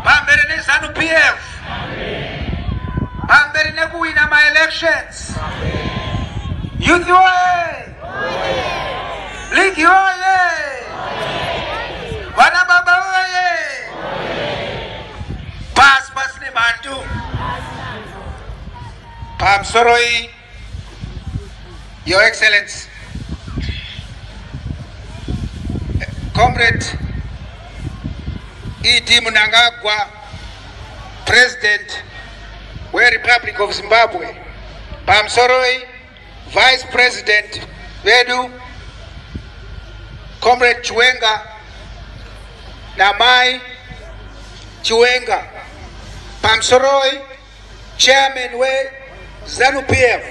Pambere ZANU PF. Pambere nekuwina my elections. Youth oye! Ligi oye! Bana baba oye! Pas ne bantu. Pam Soroi, Your Excellency, Comrade E.D. Mnangagwa, President of the Republic of Zimbabwe, Pam Soroi, Vice President Vedu, Comrade Chiwenga, Namai Chiwenga, Pam Soroi, Chairman we ZANU PF.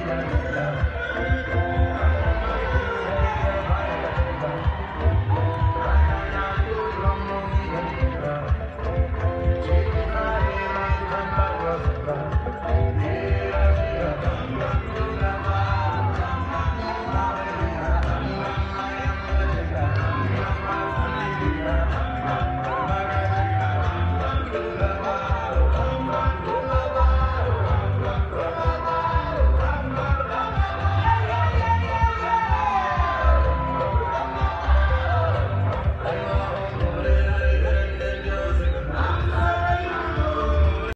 Yeah.